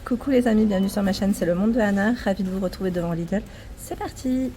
Coucou les amis, bienvenue sur ma chaîne, c'est le monde de Anna, ravie de vous retrouver devant Lidl. C'est parti.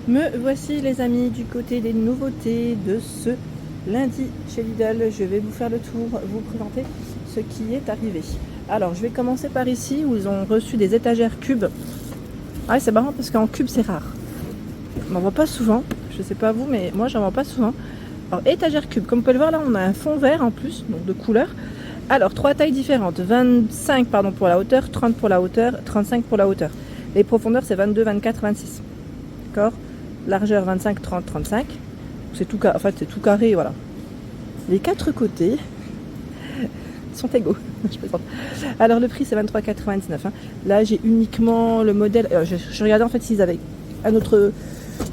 Me voici les amis du côté des nouveautés de ce lundi chez Lidl. Je vais vous faire le tour, vous présenter ce qui est arrivé. Alors je vais commencer par ici où ils ont reçu des étagères cubes. Ah c'est marrant parce qu'en cube c'est rare. On n'en voit pas souvent, je sais pas vous mais moi j'en vois pas souvent. Alors étagère cube, comme vous pouvez le voir là on a un fond vert en plus, donc de couleur. Alors, 3 tailles différentes, 25 pardon, pour la hauteur, 30 pour la hauteur, 35 pour la hauteur. Les profondeurs, c'est 22, 24, 26. D'accord. Largeur, 25, 30, 35. C'est tout, en fait, c'est tout carré, voilà. Les 4 côtés sont égaux. Je plaisante. Alors, le prix, c'est 23,99. Hein. Là, j'ai uniquement le modèle... je regardais, en fait, s'ils avaient un autre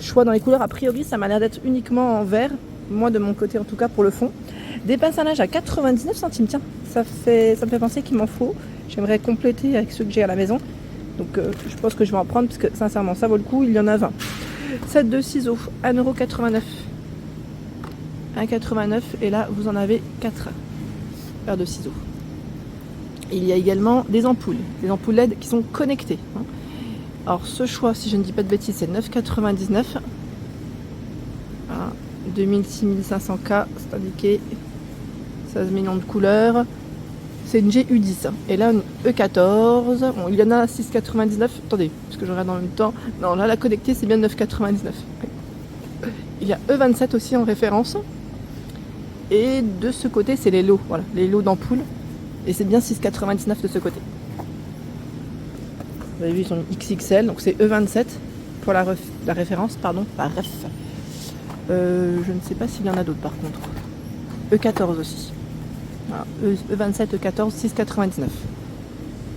choix dans les couleurs. A priori, ça m'a l'air d'être uniquement en vert. Moi, de mon côté, en tout cas, pour le fond. Des pinces à linge à 99 centimes, tiens, ça me fait penser qu'il m'en faut. J'aimerais compléter avec ceux que j'ai à la maison. Donc je pense que je vais en prendre parce que sincèrement ça vaut le coup, il y en a 20. Set de ciseaux, 1,89 €. 1,89 € et là vous en avez 4 paires de ciseaux. Il y a également des ampoules LED qui sont connectées. Alors ce choix, si je ne dis pas de bêtises, c'est 9,99 €. 2000, 6500K, c'est indiqué. 16 millions de couleurs. C'est une GU10. Et là, une E14. Bon, il y en a 6,99. Attendez, parce que je regarde en même temps. Non, là, la connectée, c'est bien 9,99. Il y a E27 aussi en référence. Et de ce côté, c'est les lots. Voilà, les lots d'ampoules. Et c'est bien 6,99 de ce côté. Vous avez vu, ils sont XXL. Donc c'est E27 pour la référence. Pardon, pas ref. Je ne sais pas s'il y en a d'autres par contre. E14 aussi. Voilà. E27, E14, 6,99.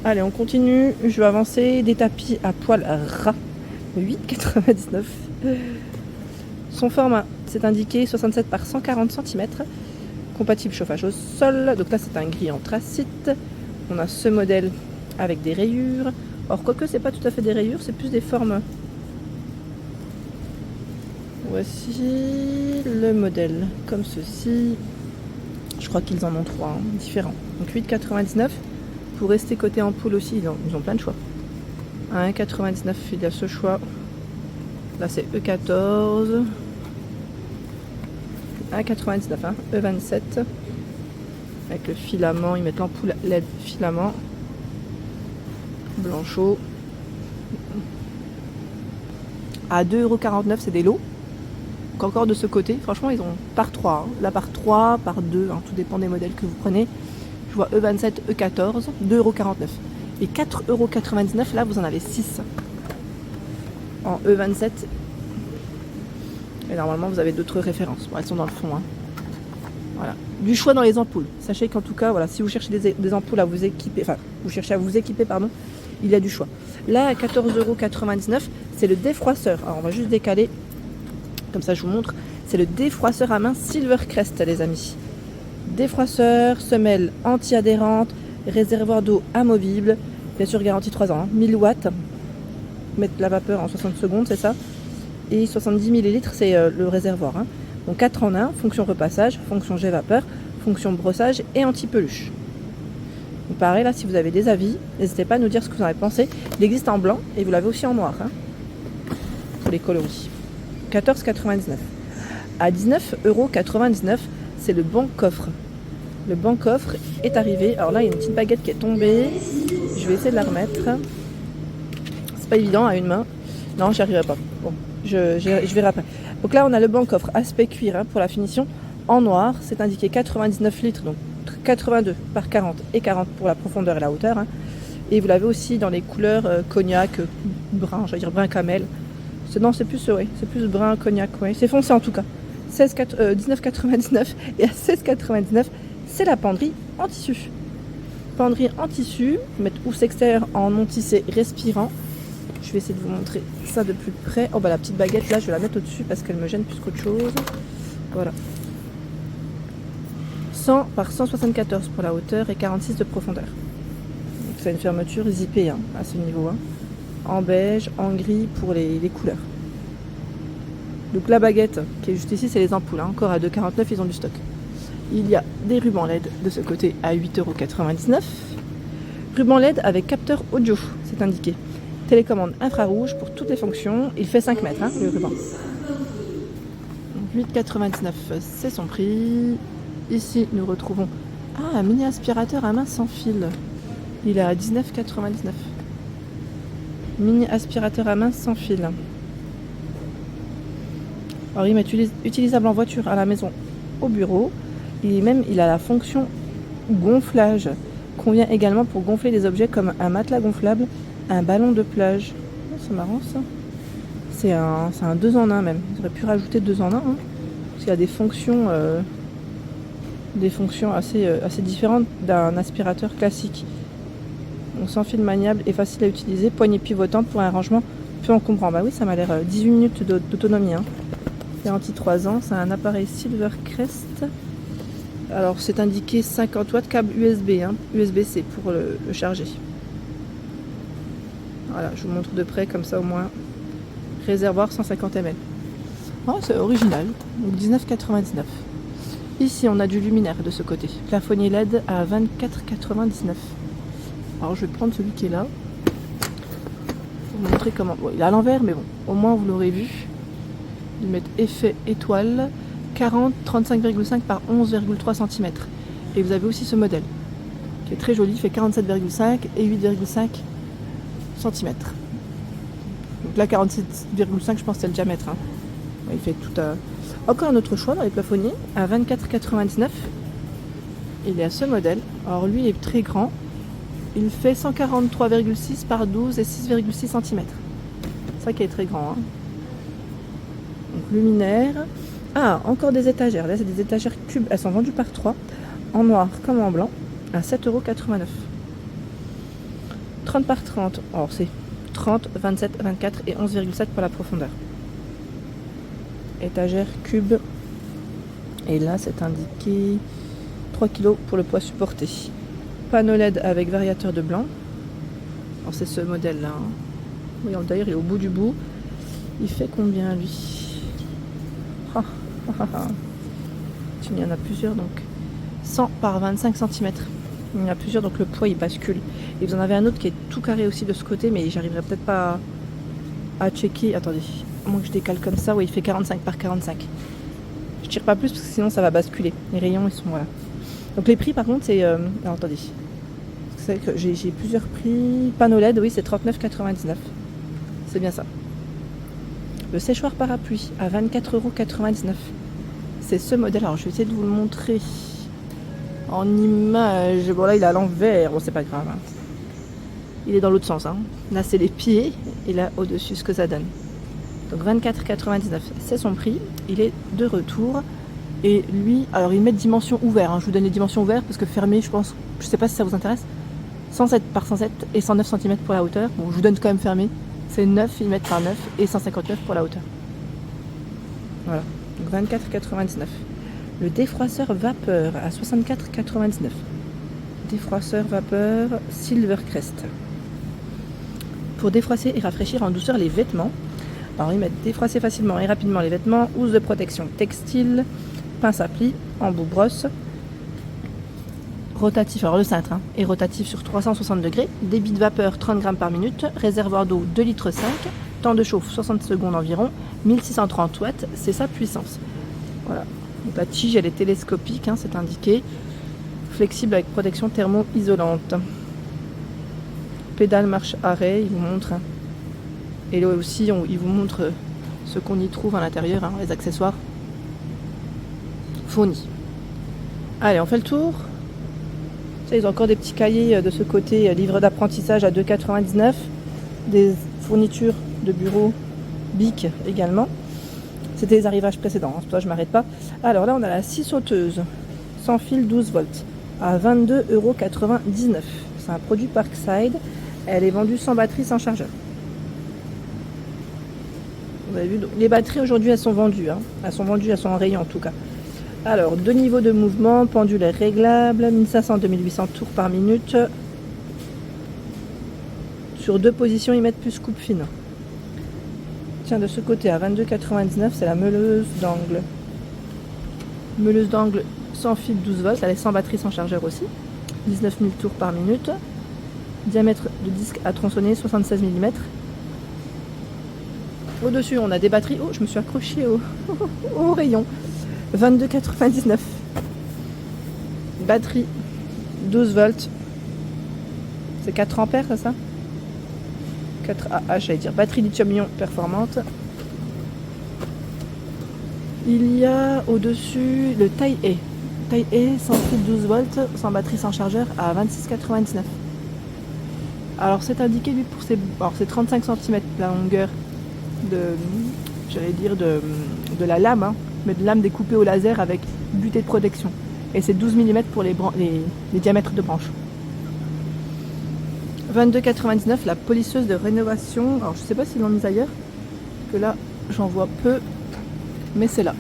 Allez, on continue. Je vais avancer. Des tapis à poil ras. 8,99. Son format, c'est indiqué 67 par 140 cm. Compatible chauffage au sol. Donc là, c'est un gris anthracite. On a ce modèle avec des rayures. Or, quoique, c'est pas tout à fait des rayures, c'est plus des formes. Voici le modèle, comme ceci. Je crois qu'ils en ont 3 différents. Donc 8,99. Pour rester côté ampoule aussi, ils ont plein de choix. À 1,99, il y a ce choix. Là c'est E14. 1,99, hein. E27. Avec le filament, ils mettent l'ampoule LED filament. Blanchot. À 2,49 €, c'est des lots. Donc encore de ce côté, franchement ils ont par 3, hein. Là par 3, par 2, hein, tout dépend des modèles que vous prenez. Je vois E27, E14, 2,49 €. Et 4,99 €, là vous en avez 6 en E27. Et normalement vous avez d'autres références. Bon, elles sont dans le fond. Hein. Voilà. Du choix dans les ampoules. Sachez qu'en tout cas, voilà, si vous cherchez des ampoules à vous équiper, enfin vous cherchez à vous équiper, pardon, il y a du choix. Là à 14,99 €, c'est le défroisseur. Alors on va juste décaler. Comme ça je vous montre, c'est le défroisseur à main Silvercrest les amis. Défroisseur, semelle anti-adhérente, réservoir d'eau amovible, bien sûr garantie 3 ans, hein, 1000 watts, mettre la vapeur en 60 secondes c'est ça, et 70 ml c'est le réservoir. Hein. Donc 4 en 1, fonction repassage, fonction jet vapeur, fonction brossage et anti-peluche. Donc pareil là si vous avez des avis, n'hésitez pas à nous dire ce que vous en avez pensé. Il existe en blanc et vous l'avez aussi en noir, hein, pour les coloris. 14,99. À 19,99 €, c'est le banc coffre. Le banc coffre est arrivé. Alors là, il y a une petite baguette qui est tombée. Je vais essayer de la remettre. C'est pas évident à une main. Non, j'y arriverai pas. Bon, je verrai après. Donc là, on a le banc coffre aspect cuir, hein, pour la finition en noir. C'est indiqué 99 litres, donc 82 par 40 et 40 pour la profondeur et la hauteur. Hein. Et vous l'avez aussi dans les couleurs cognac, brun, j'allais dire brun camel. Non, c'est plus ouais, c'est plus brun cognac, ouais. C'est foncé en tout cas. 19,99 et à 16,99, c'est la penderie en tissu. Penderie en tissu, mettre housse extérieure en non tissé respirant. Je vais essayer de vous montrer ça de plus près. Oh bah la petite baguette là, je vais la mettre au-dessus parce qu'elle me gêne plus qu'autre chose. Voilà. 100 par 174 pour la hauteur et 46 de profondeur. Donc c'est une fermeture zippée, hein, à ce niveau. Hein. En beige, en gris pour les couleurs. Donc la baguette qui est juste ici, c'est les ampoules. Hein. Encore à 2,49 €, ils ont du stock. Il y a des rubans LED de ce côté à 8,99 €. Ruban LED avec capteur audio, c'est indiqué. Télécommande infrarouge pour toutes les fonctions. Il fait 5 mètres, hein, le ruban. 8,99 €, c'est son prix. Ici, nous retrouvons un mini aspirateur à main sans fil. Il est à 19,99 €. Mini aspirateur à main sans fil. Alors, il est utilisable en voiture, à la maison, au bureau. Il a la fonction gonflage. Convient également pour gonfler des objets comme un matelas gonflable, un ballon de plage. Oh, c'est marrant ça. C'est un 2 en 1 même. J'aurais pu rajouter 2 en 1. Hein, parce qu'il y a des fonctions assez différentes d'un aspirateur classique. Donc, sans fil maniable et facile à utiliser. Poignée pivotante pour un rangement peu encombrant. Bah oui, ça m'a l'air 18 minutes d'autonomie. Hein. Garantie 3 ans. C'est un appareil Silvercrest. Alors c'est indiqué 50 watts, câble USB, hein, USB-C pour le charger. Voilà, je vous montre de près comme ça au moins. Réservoir 150 ml. Oh, c'est original, donc 19,99 €. Ici on a du luminaire de ce côté. Plafonnier LED à 24,99 €. Alors je vais prendre celui qui est là. Pour vous montrer comment. Bon, il est à l'envers, mais bon, au moins vous l'aurez vu. Ils mettent effet étoile. 40, 35,5 par 11,3 cm. Et vous avez aussi ce modèle qui est très joli, il fait 47,5 et 8,5 cm. Donc là 47,5 je pense que c'est le diamètre. Hein. Il fait tout à... Encore un autre choix dans les plafonniers à 24,99 €. Il est à ce modèle. Alors lui il est très grand. Il fait 143,6 par 12 et 6,6 cm. C'est ça qui est très grand. Hein. Donc luminaire. Ah, encore des étagères. Là, c'est des étagères cubes. Elles sont vendues par 3, en noir comme en blanc, à 7,89 €. 30 par 30. Alors, c'est 30, 27, 24 et 11,7 pour la profondeur. Étagère cube. Et là, c'est indiqué 3 kg pour le poids supporté. Panneau LED avec variateur de blanc. Alors, c'est ce modèle-là. Hein. Oui, d'ailleurs, il est au bout du bout. Il fait combien, lui? Il y en a plusieurs, donc 100 par 25 cm. Il y en a plusieurs, donc le poids il bascule. Et vous en avez un autre qui est tout carré aussi de ce côté, mais j'arriverai peut-être pas à checker. Attendez, à moins que je décale comme ça. Oui, il fait 45 par 45. Je tire pas plus parce que sinon ça va basculer. Les rayons ils sont voilà. Donc les prix par contre c'est. Alors attendez. C'est que j'ai plusieurs prix. Panneau LED, oui, c'est 39,99 €. C'est bien ça. Le séchoir parapluie à 24,99 €. C'est ce modèle. Alors je vais essayer de vous le montrer en image. Bon là il est à l'envers. Bon c'est pas grave. Hein. Il est dans l'autre sens. Hein. Là c'est les pieds et là au-dessus ce que ça donne. Donc 24,99 €. C'est son prix. Il est de retour. Et lui, alors il met dimension ouverte. Hein. Je vous donne les dimensions ouvertes parce que fermé, je pense, je sais pas si ça vous intéresse. 107 par 107 et 109 cm pour la hauteur. Bon, je vous donne quand même fermé. C'est 9 mm par 9 et 159 pour la hauteur. Voilà, donc 24,99 €. Le défroisseur vapeur à 64,99 €. Défroisseur vapeur Silvercrest. Pour défroisser et rafraîchir en douceur les vêtements. Alors ils mettent défroisser facilement et rapidement les vêtements, housse de protection textile, pince à plis, embout brosse. Rotatif, alors le cintre est rotatif sur 360 degrés, débit de vapeur 30 grammes par minute, réservoir d'eau 2,5 litres, temps de chauffe 60 secondes environ, 1630 watts, c'est sa puissance. Voilà, donc la tige elle est télescopique, c'est indiqué, flexible avec protection thermo-isolante. Pédale marche arrêt, il vous montre, et là aussi il vous montre ce qu'on y trouve à l'intérieur, les accessoires fournis. Allez, on fait le tour. Ils ont encore des petits cahiers de ce côté, livre d'apprentissage à 2,99 €, des fournitures de bureau BIC également. C'était les arrivages précédents, c'est pour ça que je ne m'arrête pas. Alors là, on a la scie sauteuse, sans fil 12 volts, à 22,99 €. C'est un produit Parkside. Elle est vendue sans batterie, sans chargeur. Vous avez vu, donc, les batteries aujourd'hui, elles sont vendues. Elles sont en rayon en tout cas. Alors, 2 niveaux de mouvement, pendulaire réglable, 1500-2800 tours par minute. Sur 2 positions, ils mettent plus coupe fine. Tiens, de ce côté, à 22,99 €, c'est la meuleuse d'angle. Meuleuse d'angle sans fil 12 volts, elle est sans batterie, sans chargeur aussi. 19 000 tours par minute. Diamètre de disque à tronçonner 76 mm. Au-dessus, on a des batteries. Oh, je me suis accrochée au rayon. 22,99. Batterie 12 volts. C'est 4 ampères, c'est ça 4 Ah, j'allais dire batterie lithium-ion performante. Il y a au-dessus le Taille A. Taille A sans fil 12 volts, sans batterie, sans chargeur, à 26,99. Alors c'est indiqué lui pour ses... Alors c'est 35 cm la longueur de... J'allais dire de la lame, hein, mais de lame découpée au laser avec butée de protection. Et c'est 12 mm pour les diamètres de branches. 22,99 la polisseuse de rénovation. Alors je sais pas s'ils l'ont mise ailleurs, que là j'en vois peu, mais c'est là.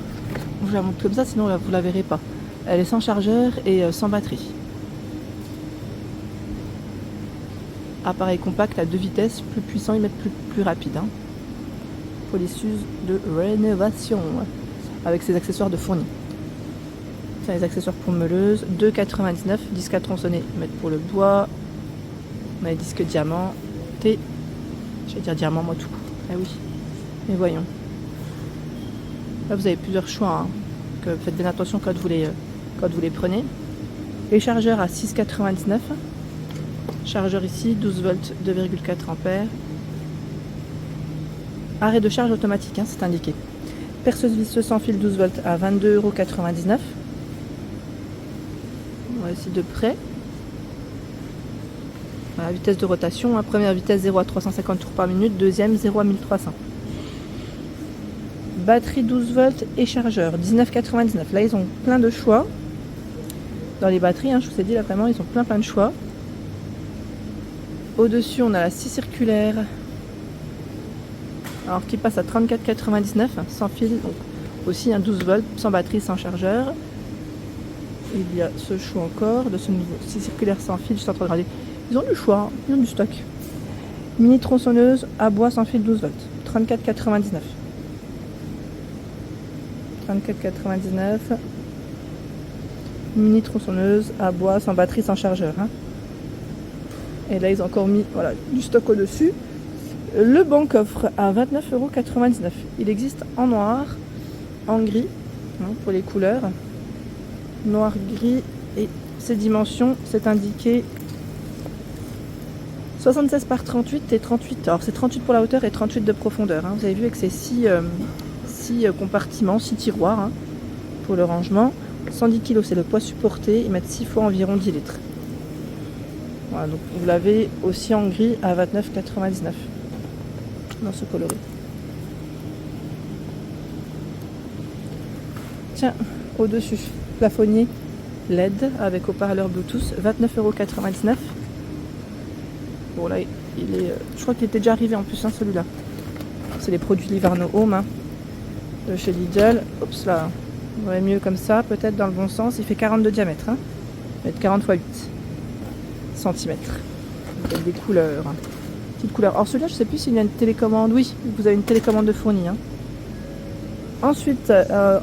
Je la montre comme ça, sinon là, vous la verrez pas. Elle est sans chargeur et sans batterie. Appareil compact à 2 vitesses, plus puissant, ils mettent plus rapide. Hein. Polisseuse de rénovation avec ses accessoires de fourni. C'est les accessoires pour meuleuse. 2,99 disque à tronçonner, mettre pour le bois. On a les disques diamant. T. J'allais dire diamant, moi tout. Ah oui. Mais voyons. Là, vous avez plusieurs choix. Hein, que faites bien attention quand vous les prenez. Les chargeurs à 6,99. Chargeur ici, 12 volts, 2,4 ampères. Arrêt de charge automatique, hein, c'est indiqué. Perceuse visseuse sans fil 12 volts à 22,99 €. On va essayer de près. Voilà, vitesse de rotation, hein, première vitesse 0 à 350 tours par minute, deuxième 0 à 1300. Batterie 12 volts et chargeur 19,99 €. Là ils ont plein de choix. Dans les batteries, hein, je vous ai dit là vraiment ils ont plein de choix. Au-dessus on a la scie circulaire. Alors qui passe à 34,99 € sans fil, donc aussi un 12 volts, sans batterie, sans chargeur. Il y a ce choix encore de ce nouveau scie circulaire sans fil, juste en train de regarder. Ils ont du choix, ils ont du stock. Mini tronçonneuse à bois sans fil 12 volts, 34,99 €. 34,99 €. Mini tronçonneuse à bois sans batterie, sans chargeur. Hein. Et là ils ont encore mis voilà, du stock au-dessus. Le banc coffre à 29,99 €. Il existe en noir, en gris, hein, pour les couleurs. Noir, gris, et ses dimensions, c'est indiqué 76 par 38 et 38. Alors c'est 38 pour la hauteur et 38 de profondeur. Hein. Vous avez vu avec ces 6 compartiments, 6 tiroirs, hein, pour le rangement. 110 kg, c'est le poids supporté. Ils mettent 6 fois environ 10 litres. Voilà, donc vous l'avez aussi en gris à 29,99 € dans ce coloris. Tiens, au-dessus, plafonnier LED avec haut-parleur Bluetooth, 29,99 €. Bon là, il est, je crois qu'il était déjà arrivé en plus, hein, celui-là. C'est les produits Livarno Home, hein, de chez Lidl. Oups là, on aurait mieux comme ça, peut-être dans le bon sens. Il fait 42 diamètres, hein. Il va être 40 x 8 cm. Avec des couleurs. Petite couleur. Alors celui-là, je sais plus s'il y a une télécommande. Oui, vous avez une télécommande de fourni. Hein. Ensuite,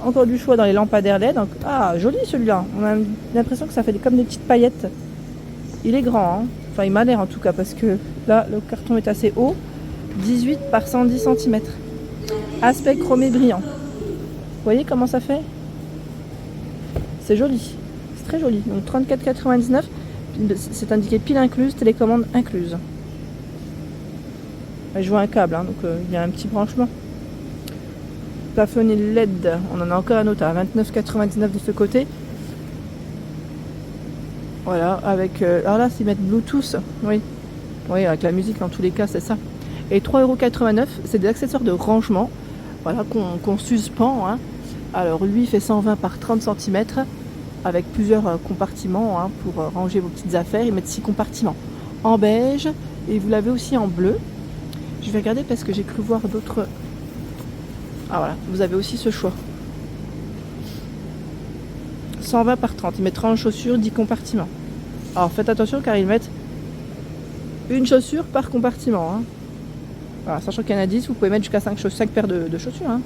encore du choix dans les lampadaires LED. Donc, ah, joli celui-là. On a l'impression que ça fait comme des petites paillettes. Il est grand, hein. Enfin, il m'a l'air en tout cas, parce que là, le carton est assez haut. 18 par 110 cm. Aspect chromé brillant. Vous voyez comment ça fait? C'est joli. C'est très joli. Donc 34,99 €. C'est indiqué pile incluse, télécommande incluse. Je vois un câble, hein, donc il y a un petit branchement. Plafonnier LED, on en a encore un autre à 29,99 € de ce côté. Voilà, avec... alors là, c'est mettre Bluetooth. Oui. Oui, avec la musique, dans tous les cas, c'est ça. Et 3,89 €, c'est des accessoires de rangement. Voilà, qu'on suspend. Hein. Alors, lui, il fait 120 par 30 cm. Avec plusieurs compartiments, hein, pour ranger vos petites affaires. Ils mettent 6 compartiments. En beige. Et vous l'avez aussi en bleu. Je vais regarder parce que j'ai cru voir d'autres... Ah voilà, vous avez aussi ce choix. 120 par 30. Ils mettent 30 chaussures, 10 compartiments. Alors faites attention car ils mettent une chaussure par compartiment. Hein. Voilà, sachant qu'il y en a 10, vous pouvez mettre jusqu'à 5 paires de chaussures. Hein.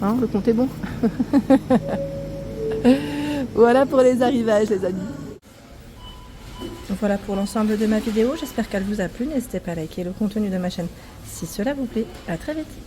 Hein, le compte est bon. Voilà pour les arrivages, les amis. Voilà pour l'ensemble de ma vidéo, j'espère qu'elle vous a plu. N'hésitez pas à liker le contenu de ma chaîne si cela vous plaît. À très vite.